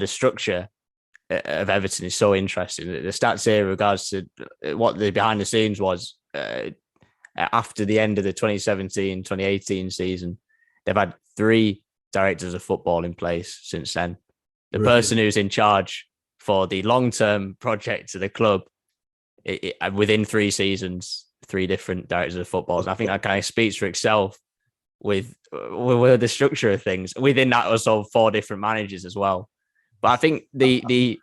the structure of Everton is so interesting. The stats here in regards to what the behind the scenes was after the end of the 2017-2018 season, they've had 3 directors of football in place since then. The person who's in charge for the long-term project of the club, within 3 seasons, 3 different directors of footballs. And I think that kind of speaks for itself with the structure of things. Within that, also 4 different managers as well. But I think the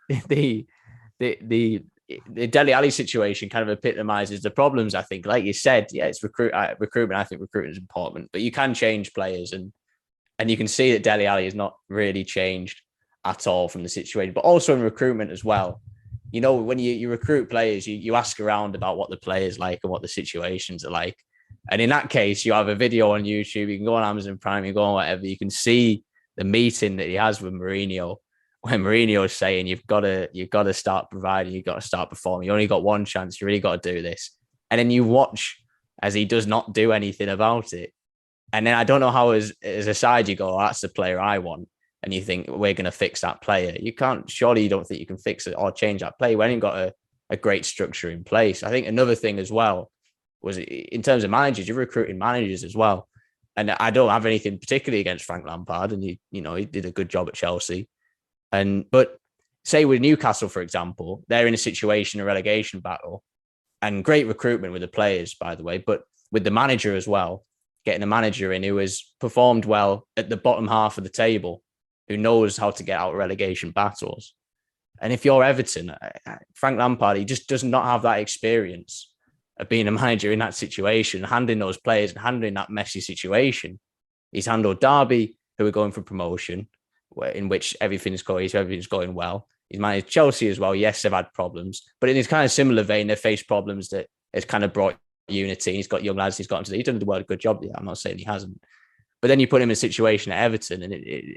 Dele Alli situation kind of epitomizes the problems. I think, like you said, yeah, it's recruitment. I think recruitment is important, but you can change players, and you can see that Dele Alli has not really changed at all from the situation. But also in recruitment as well. You know, when you recruit players, you ask around about what the players like and what the situations are like. And in that case, you have a video on YouTube. You can go on Amazon Prime, you go on whatever. You can see the meeting that he has with Mourinho, when Mourinho is saying you've got to start providing, you've got to start performing. You only got one chance. You really got to do this. And then you watch as he does not do anything about it. And then I don't know how, as a side, you go, oh, that's the player I want. And you think we're going to fix that player. You can't. Surely you don't think you can fix it or change that player when you've got a great structure in place. I think another thing as well was, in terms of managers, you're recruiting managers as well. And I don't have anything particularly against Frank Lampard, and he did a good job at Chelsea. But say with Newcastle, for example, they're in a situation, a relegation battle, and great recruitment with the players, by the way, but with the manager as well, getting a manager in who has performed well at the bottom half of the table, who knows how to get out of relegation battles. And if you're Everton, Frank Lampard, he just does not have that experience of being a manager in that situation, handling those players and handling that messy situation. He's handled Derby, who are going for promotion, in which everything's going well. He's managed Chelsea as well. Yes, they've had problems, but in this kind of similar vein, they've faced problems that has kind of brought unity. He's got young lads. He's done a good job. I'm not saying he hasn't. But then you put him in a situation at Everton, and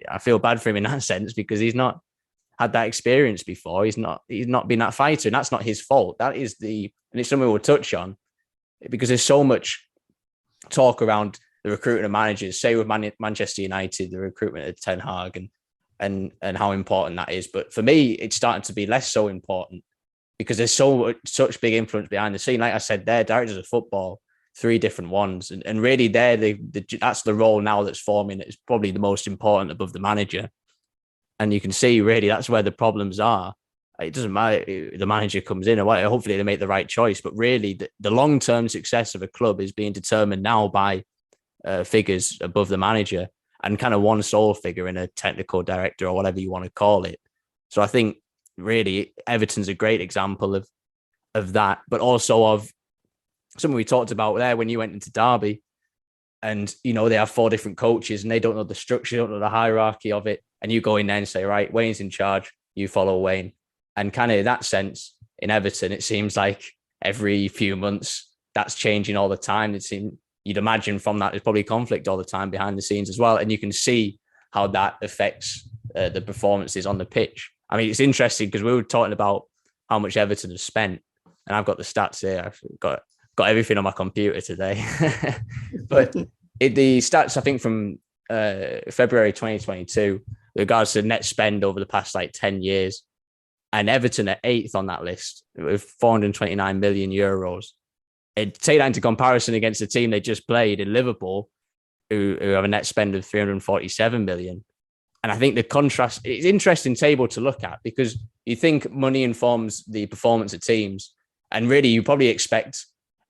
I feel bad for him in that sense, because he's not had that experience before. He's not been that fighter, and that's not his fault. And it's something we'll touch on, because there's so much talk around the recruiting of managers. Say with Manchester United, the recruitment of Ten Hag and how important that is. But for me, it's starting to be less so important, because there's such big influence behind the scene. Like I said, they're directors of football. 3 different ones, and really that's the role now that's forming. It's probably the most important above the manager, and you can see really that's where the problems are. It doesn't matter if the manager comes in or what. Hopefully they make the right choice, but really the long-term success of a club is being determined now by figures above the manager, and kind of one sole figure in a technical director or whatever you want to call it. So I think really Everton's a great example of that, but also of something we talked about there when you went into Derby, and they have 4 different coaches and they don't know the structure, don't know the hierarchy of it, and you go in there and say, right, Wayne's in charge, you follow Wayne. And kind of in that sense, in Everton, it seems like every few months that's changing all the time. You'd imagine from that there's probably conflict all the time behind the scenes as well, and you can see how that affects the performances on the pitch. I mean, it's interesting because we were talking about how much Everton have spent, and I've got the stats here. I've got everything on my computer today. But the stats, I think, from February 2022, with regards to net spend over the past 10 years, and Everton are 8th on that list with 429 million euros. Take that into comparison against the team they just played in Liverpool, who have a net spend of 347 million. And I think the contrast, it's an interesting table to look at, because you think money informs the performance of teams, and really you probably expect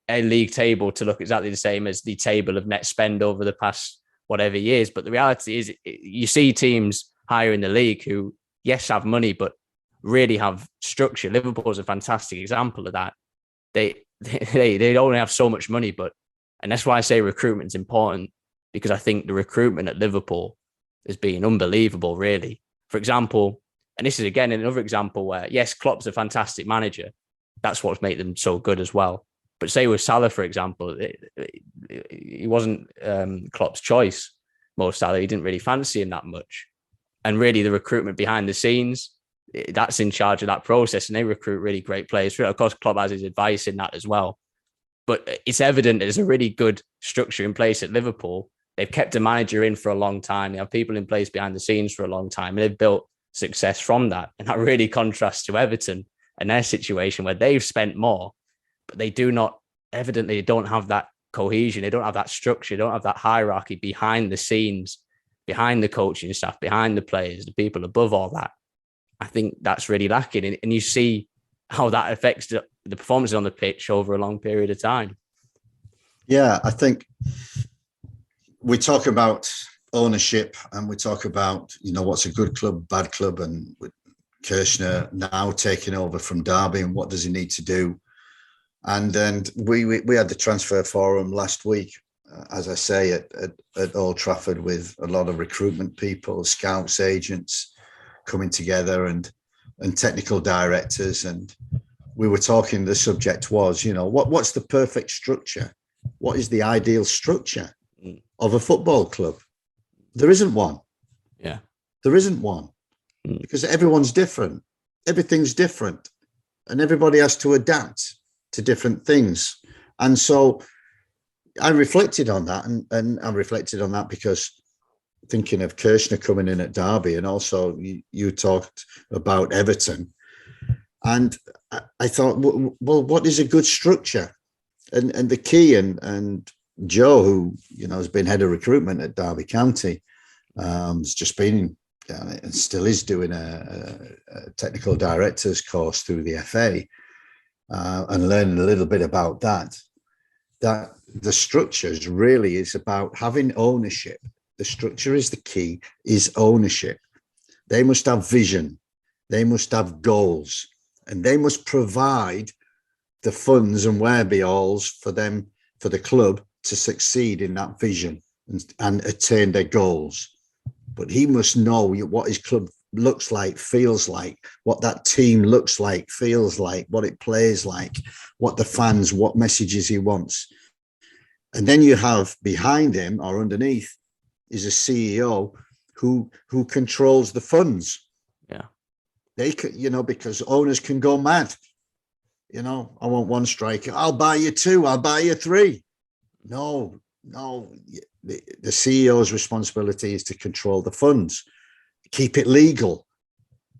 a league table to look exactly the same as the table of net spend over the past whatever years. But the reality is you see teams higher in the league who, yes, have money, but really have structure. Liverpool is a fantastic example of that. They only have so much money, and that's why I say recruitment is important, because I think the recruitment at Liverpool has been unbelievable, really. For example, and this is again another example where, yes, Klopp's a fantastic manager. That's what's made them so good as well. But say with Salah, for example, he wasn't Klopp's choice. Mo Salah, he didn't really fancy him that much. And really the recruitment behind the scenes, that's in charge of that process, and they recruit really great players. Of course, Klopp has his advice in that as well. But it's evident there's a really good structure in place at Liverpool. They've kept a manager in for a long time. They have people in place behind the scenes for a long time. And they've built success from that. And that really contrasts to Everton and their situation where they've spent more, but they evidently don't have that cohesion. They don't have that structure. They don't have that hierarchy behind the scenes, behind the coaching staff, behind the players, the people above all that. I think that's really lacking. And you see how that affects the performances on the pitch over a long period of time. Yeah, I think we talk about ownership and we talk about, what's a good club, bad club, and with Kirshner now taking over from Derby and what does he need to do. And we had the transfer forum last week, as I say, at Old Trafford, with a lot of recruitment people, scouts, agents coming together and technical directors. And we were talking, the subject was, what's the perfect structure? What is the ideal structure of a football club? There isn't one. Yeah. There isn't one because everyone's different. Everything's different and everybody has to adapt to different things. And so I reflected on that and I reflected on that because thinking of Kirshner coming in at Derby, and also you talked about Everton. And I thought, well, what is a good structure? And the key, and Joe, who has been head of recruitment at Derby County, has just been and still is doing a technical director's course through the FA, and learning a little bit about that. That the structures really is about having ownership. The structure is the key, is ownership. They must have vision. They must have goals, and they must provide the funds and wherewithals for the club to succeed in that vision and attain their goals. But he must know what his club looks like, feels like, what that team looks like, feels like, what it plays like, what the fans, what messages he wants. And then you have behind him or underneath is a CEO who controls the funds. Yeah. They could, because owners can go mad. I want one striker. I'll buy you two. I'll buy you three. No. The CEO's responsibility is to control the funds, keep it legal,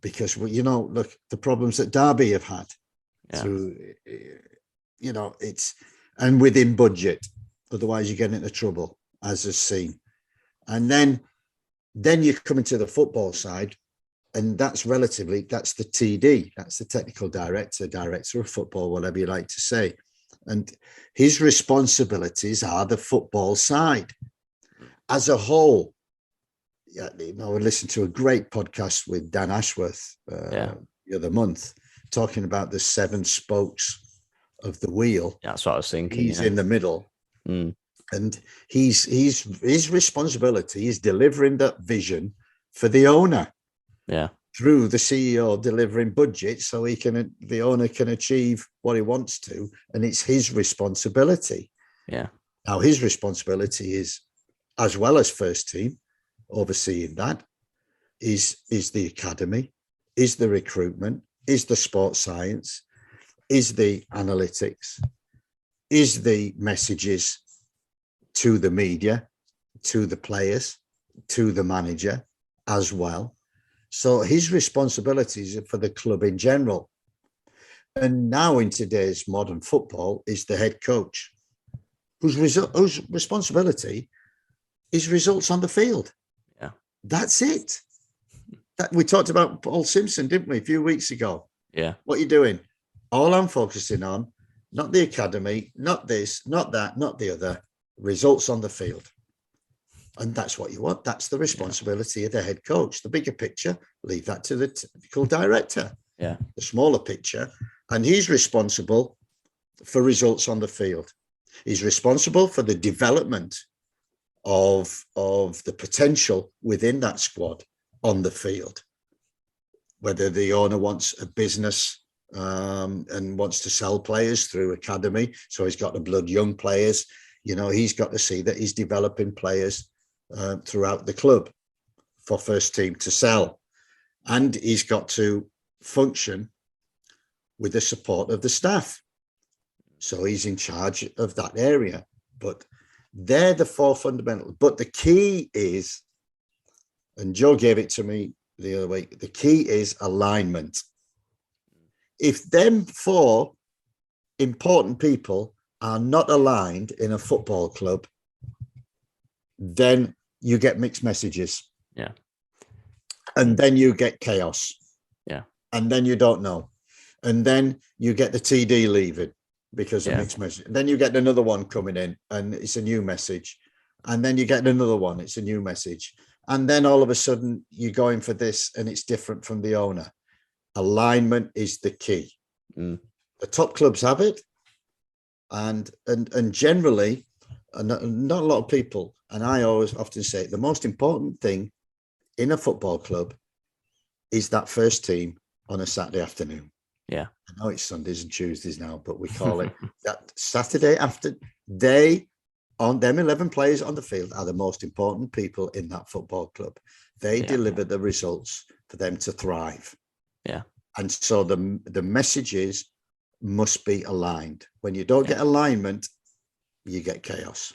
because look, the problems that Derby have had through, it's and within budget. Otherwise, you get into trouble, as is seen. And then you come into the football side, and that's the TD, that's the technical director of football, whatever you like to say. And his responsibilities are the football side as a whole. I listened to a great podcast with Dan Ashworth the other month, talking about the 7 spokes of the wheel. That's what I was thinking. He's in the middle. And his responsibility is delivering that vision for the owner. Yeah. Through the CEO delivering budget so the owner can achieve what he wants to, and it's his responsibility. Yeah. Now his responsibility is, as well as first team, overseeing that, is the academy, is the recruitment, is the sports science, is the analytics, is the messages to the media, to the players, to the manager as well. So his responsibilities are for the club in general. And now in today's modern football is the head coach, whose responsibility is results on the field. Yeah. That's it. We talked about Paul Simpson, didn't we, a few weeks ago? Yeah. What are you doing? All I'm focusing on, not the academy, not this, not that, not the other, results on the field. And that's what you want. That's the responsibility of the head coach. The bigger picture, leave that to the technical director. Yeah. The smaller picture. And he's responsible for results on the field. He's responsible for the development of the potential within that squad on the field. Whether the owner wants a business and wants to sell players through academy, so he's got the blood young players, he's got to see that he's developing players throughout the club for first team to sell. And he's got to function with the support of the staff. So he's in charge of that area. But they're the 4 fundamentals. But the key is, and Joe gave it to me the other week. The key is alignment. If them four important people are not aligned in a football club, then you get mixed messages. Yeah. And then you get chaos. Yeah. And then you don't know. And then you get the TD leaving because of mixed message. And then you get another one coming in and it's a new message. And then you get another one, it's a new message. And then all of a sudden you're going for this and it's different from the owner. Alignment is the key. The top clubs have it. And generally, not a lot of people, and I always often say the most important thing in a football club is that first team on a Saturday afternoon. Yeah. I know it's Sundays and Tuesdays now, but we call it that Saturday after. On them 11 players on the field are the most important people in that football club. They deliver the results for them to thrive. Yeah. And so the messages must be aligned. When you don't get alignment, you get chaos.